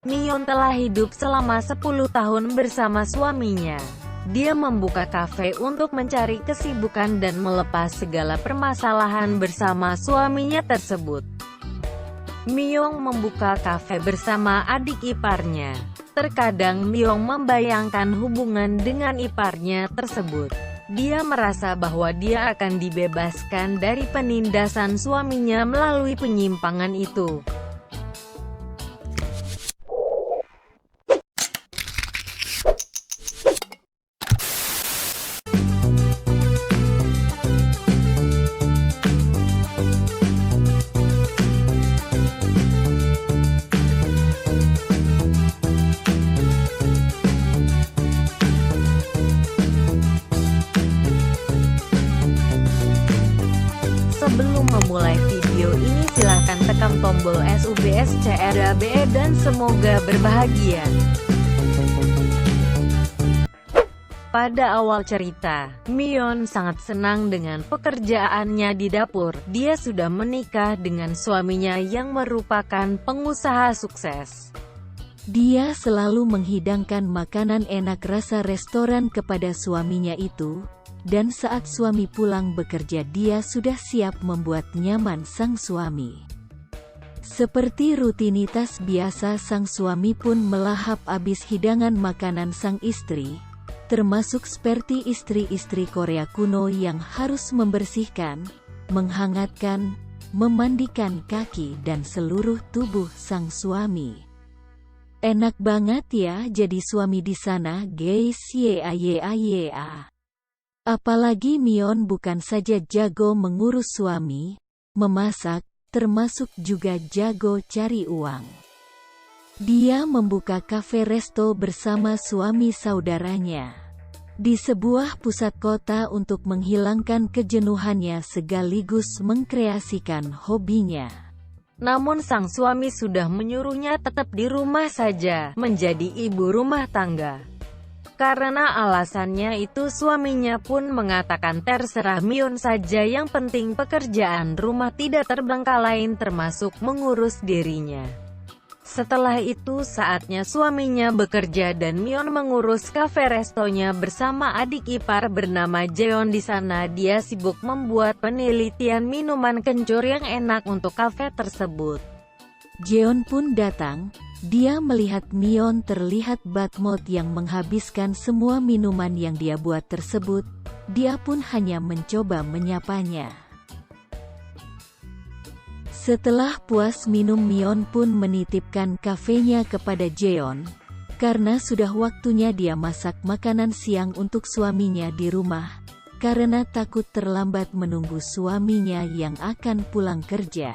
Myeon telah hidup selama 10 tahun bersama suaminya. Dia membuka kafe untuk mencari kesibukan dan melepas segala permasalahan bersama suaminya tersebut. Myeon membuka kafe bersama adik iparnya. Terkadang Myeon membayangkan hubungan dengan iparnya tersebut. Dia merasa bahwa dia akan dibebaskan dari penindasan suaminya melalui penyimpangan itu. Sebelum memulai video ini silahkan tekan tombol SUBSCRABE dan semoga berbahagia. Pada awal cerita, Myeon sangat senang dengan pekerjaannya di dapur. Dia sudah menikah dengan suaminya yang merupakan pengusaha sukses. Dia selalu menghidangkan makanan enak rasa restoran kepada suaminya itu. Dan saat suami pulang bekerja dia sudah siap membuat nyaman sang suami. Seperti rutinitas biasa sang suami pun melahap habis hidangan makanan sang istri, termasuk seperti istri-istri Korea kuno yang harus membersihkan, menghangatkan, memandikan kaki dan seluruh tubuh sang suami. Enak banget ya jadi suami di sana guys, ya. Apalagi Myeon bukan saja jago mengurus suami, memasak, termasuk juga jago cari uang. Dia membuka kafe resto bersama suami saudaranya di sebuah pusat kota untuk menghilangkan kejenuhannya sekaligus mengkreasikan hobinya. Namun sang suami sudah menyuruhnya tetap di rumah saja, menjadi ibu rumah tangga. Karena alasannya itu suaminya pun mengatakan terserah Myeon saja, yang penting pekerjaan rumah tidak terbengkalai termasuk mengurus dirinya. Setelah itu saatnya suaminya bekerja dan Myeon mengurus kafe restonya bersama adik ipar bernama Jeon. Di sana dia sibuk membuat penelitian minuman kencur yang enak untuk kafe tersebut. Jeon pun datang. Dia melihat Myeon terlihat bad mood yang menghabiskan semua minuman yang dia buat tersebut. Dia pun hanya mencoba menyapanya. Setelah puas minum, Myeon pun menitipkan kafenya kepada Jeon. Karena sudah waktunya dia masak makanan siang untuk suaminya di rumah. Karena takut terlambat menunggu suaminya yang akan pulang kerja.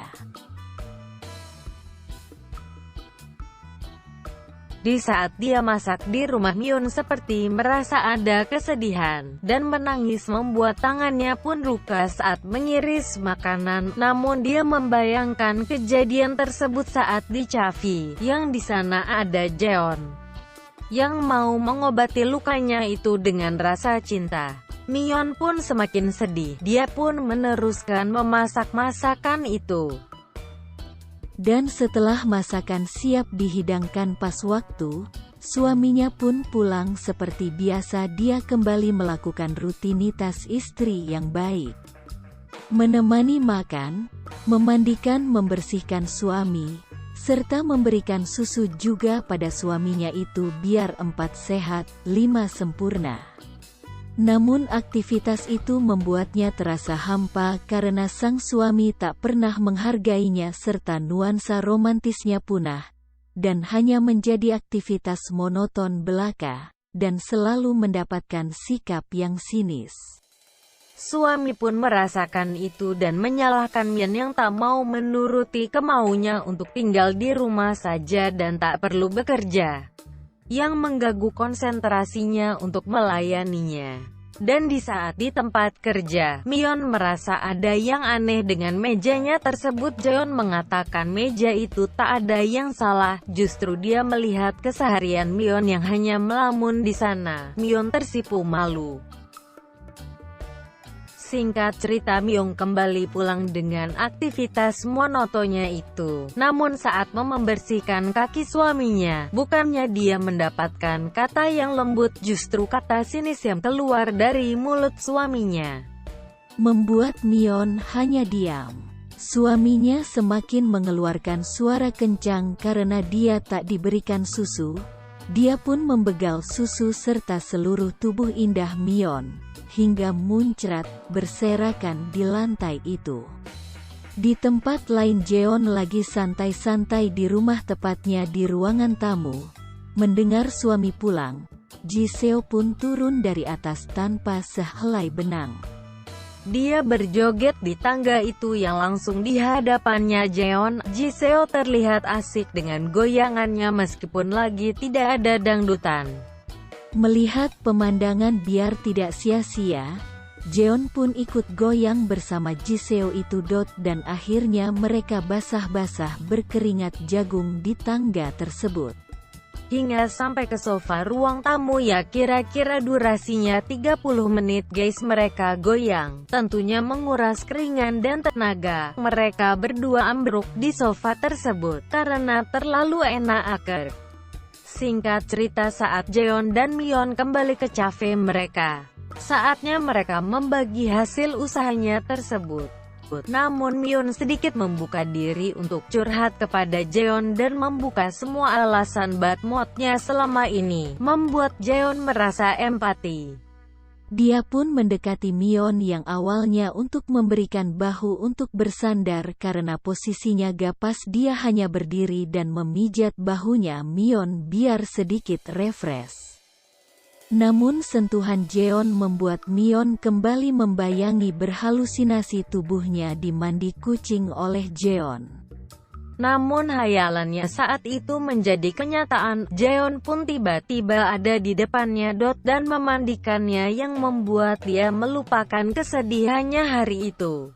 Di saat dia masak di rumah, Myeon seperti merasa ada kesedihan, dan menangis membuat tangannya pun luka saat mengiris makanan. Namun dia membayangkan kejadian tersebut saat di cafe, yang di sana ada Jeon, yang mau mengobati lukanya itu dengan rasa cinta. Myeon pun semakin sedih, dia pun meneruskan memasak masakan itu. Dan setelah masakan siap dihidangkan pas waktu, suaminya pun pulang seperti biasa. Dia kembali melakukan rutinitas istri yang baik. Menemani makan, memandikan, membersihkan suami, serta memberikan susu juga pada suaminya itu biar 4 sehat, 5 sempurna. Namun aktivitas itu membuatnya terasa hampa karena sang suami tak pernah menghargainya serta nuansa romantisnya punah, dan hanya menjadi aktivitas monoton belaka, dan selalu mendapatkan sikap yang sinis. Suami pun merasakan itu dan menyalahkan Myeon yang tak mau menuruti kemaunya untuk tinggal di rumah saja dan tak perlu bekerja, yang mengganggu konsentrasinya untuk melayaninya. Dan di saat di tempat kerja, Myeon merasa ada yang aneh dengan mejanya tersebut. Jeon mengatakan meja itu tak ada yang salah, justru dia melihat keseharian Myeon yang hanya melamun di sana. Myeon tersipu malu. Singkat cerita, Myung kembali pulang dengan aktivitas monotonnya itu. Namun saat membersihkan kaki suaminya, bukannya dia mendapatkan kata yang lembut, justru kata sinis yang keluar dari mulut suaminya membuat Myon hanya diam. Suaminya semakin mengeluarkan suara kencang karena dia tak diberikan susu. Dia pun membegal susu serta seluruh tubuh indah Myon, hingga muncrat, berserakan di lantai itu. Di tempat lain, Jeon lagi santai-santai di rumah, tepatnya di ruangan tamu. Mendengar suami pulang, Ji Seo pun turun dari atas tanpa sehelai benang. Dia berjoget di tangga itu yang langsung di hadapannya Jeon. Ji Seo terlihat asik dengan goyangannya meskipun lagi tidak ada dangdutan. Melihat pemandangan biar tidak sia-sia, Jeon pun ikut goyang bersama Ji Seo itu. Dan akhirnya mereka basah-basah berkeringat jagung di tangga tersebut. Hingga sampai ke sofa ruang tamu, ya kira-kira durasinya 30 menit guys mereka goyang. Tentunya menguras keringan dan tenaga. Mereka berdua ambruk di sofa tersebut karena terlalu enak aker. Singkat cerita, saat Jeon dan Myon kembali ke cafe mereka, saatnya mereka membagi hasil usahanya tersebut. Namun Myon sedikit membuka diri untuk curhat kepada Jeon dan membuka semua alasan bad mood-nya selama ini, membuat Jeon merasa empati. Dia pun mendekati Myon yang awalnya untuk memberikan bahu untuk bersandar karena posisinya gak pas. Dia hanya berdiri dan memijat bahunya Myon biar sedikit refresh. Namun sentuhan Jeon membuat Myon kembali membayangi berhalusinasi tubuhnya dimandi kucing oleh Jeon. Namun hayalannya saat itu menjadi kenyataan. Jeon pun tiba-tiba ada di depannya dan memandikannya yang membuat dia melupakan kesedihannya hari itu.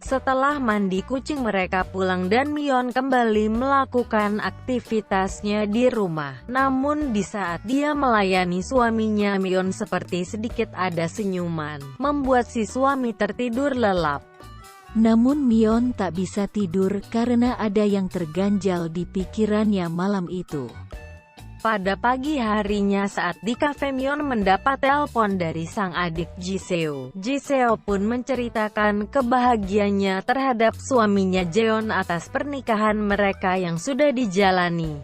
Setelah mandi kucing mereka pulang dan Myon kembali melakukan aktivitasnya di rumah. Namun di saat dia melayani suaminya, Myon seperti sedikit ada senyuman, membuat si suami tertidur lelap. Namun Myon tak bisa tidur karena ada yang terganjal di pikirannya malam itu. Pada pagi harinya saat di kafe, Myon mendapat telepon dari sang adik Ji Seo. Ji Seo pun menceritakan kebahagiaannya terhadap suaminya Jeon atas pernikahan mereka yang sudah dijalani.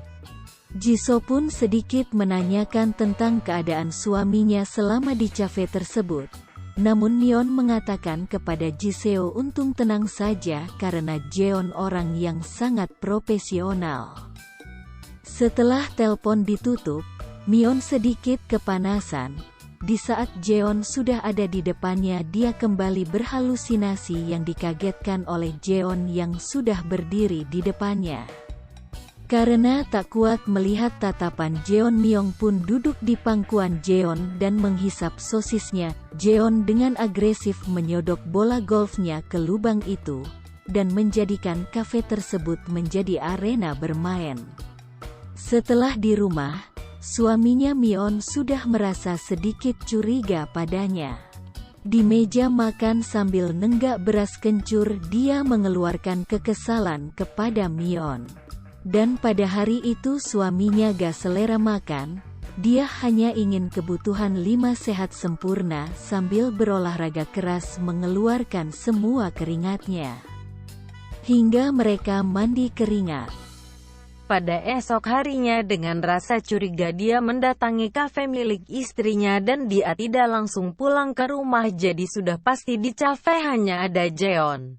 Ji Seo pun sedikit menanyakan tentang keadaan suaminya selama di cafe tersebut. Namun Myon mengatakan kepada Ji Seo untuk tenang saja karena Jeon orang yang sangat profesional. Setelah telepon ditutup, Myon sedikit kepanasan. Di saat Jeon sudah ada di depannya, dia kembali berhalusinasi yang dikagetkan oleh Jeon yang sudah berdiri di depannya. Karena tak kuat melihat tatapan Jeon, Myon pun duduk di pangkuan Jeon dan menghisap sosisnya. Jeon dengan agresif menyodok bola golfnya ke lubang itu, dan menjadikan kafe tersebut menjadi arena bermain. Setelah di rumah, suaminya Myon sudah merasa sedikit curiga padanya. Di meja makan sambil nenggak beras kencur, dia mengeluarkan kekesalan kepada Myon. Dan pada hari itu suaminya gak selera makan, dia hanya ingin kebutuhan 5 sehat sempurna sambil berolahraga keras mengeluarkan semua keringatnya. Hingga mereka mandi keringat. Pada esok harinya dengan rasa curiga dia mendatangi kafe milik istrinya dan dia tidak langsung pulang ke rumah, jadi sudah pasti di kafe hanya ada Jeon.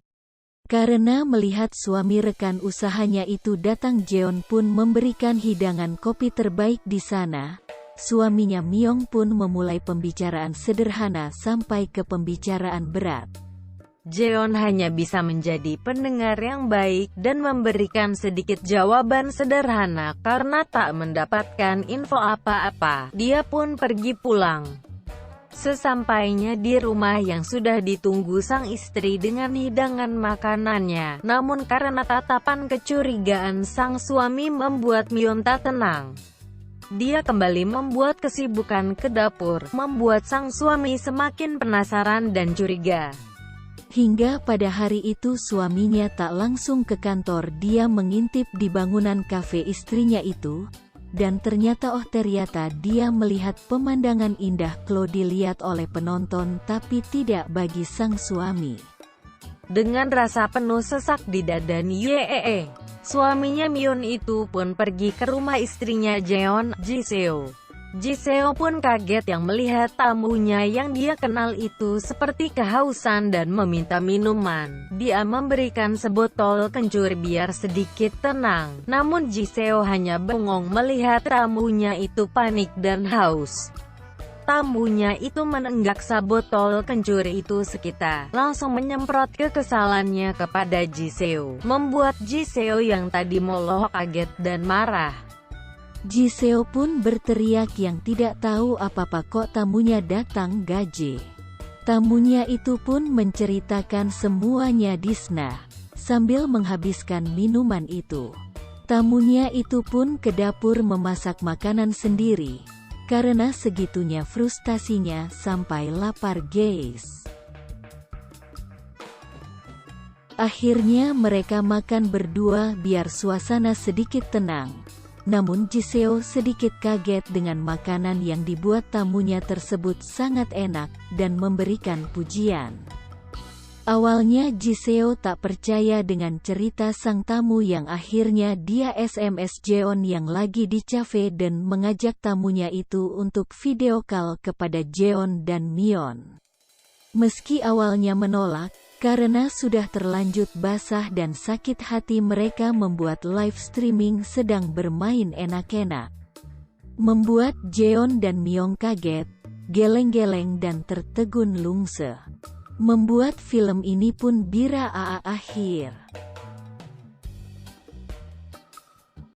Karena melihat suami rekan usahanya itu datang, Jeon pun memberikan hidangan kopi terbaik di sana. Suaminya Myon pun memulai pembicaraan sederhana sampai ke pembicaraan berat. Jeon hanya bisa menjadi pendengar yang baik dan memberikan sedikit jawaban sederhana karena tak mendapatkan info apa-apa. Dia pun pergi pulang. Sesampainya di rumah yang sudah ditunggu sang istri dengan hidangan makanannya, namun karena tatapan kecurigaan sang suami membuat Myon tak tenang. dia kembali membuat kesibukan ke dapur, membuat sang suami semakin penasaran dan curiga. Hingga pada hari itu suaminya tak langsung ke kantor, dia mengintip di bangunan kafe istrinya itu, dan ternyata dia melihat pemandangan indah dilihat oleh penonton tapi tidak bagi sang suami. Dengan rasa penuh sesak di dada Yee, suaminya Myon itu pun pergi ke rumah istrinya Jeon, Jiseo. Jiseo pun kaget yang melihat tamunya yang dia kenal itu seperti kehausan dan meminta minuman. Dia memberikan sebotol kencur biar sedikit tenang. Namun Jiseo hanya bengong melihat tamunya itu panik dan haus. Tamunya itu menenggak sabotol kencur itu sekitar, langsung menyemprot kekesalannya kepada Jiseo, membuat Jiseo yang tadi moloh kaget dan marah. Jiseo pun berteriak yang tidak tahu apa-apa kok tamunya datang gaje. Tamunya itu pun menceritakan semuanya Disna, sambil menghabiskan minuman itu. Tamunya itu pun ke dapur memasak makanan sendiri. Karena segitunya frustasinya sampai lapar guys. Akhirnya mereka makan berdua biar suasana sedikit tenang. Namun Jiseo sedikit kaget dengan makanan yang dibuat tamunya tersebut sangat enak, dan memberikan pujian. Awalnya Jiseo tak percaya dengan cerita sang tamu yang akhirnya dia SMS Jeon yang lagi di cafe dan mengajak tamunya itu untuk video call kepada Jeon dan Myon. Meski awalnya menolak, karena sudah terlanjut basah dan sakit hati, mereka membuat live streaming sedang bermain enak-enak. Membuat Jeon dan Myon kaget, geleng-geleng dan tertegun lungse. Membuat film ini pun bira akhir.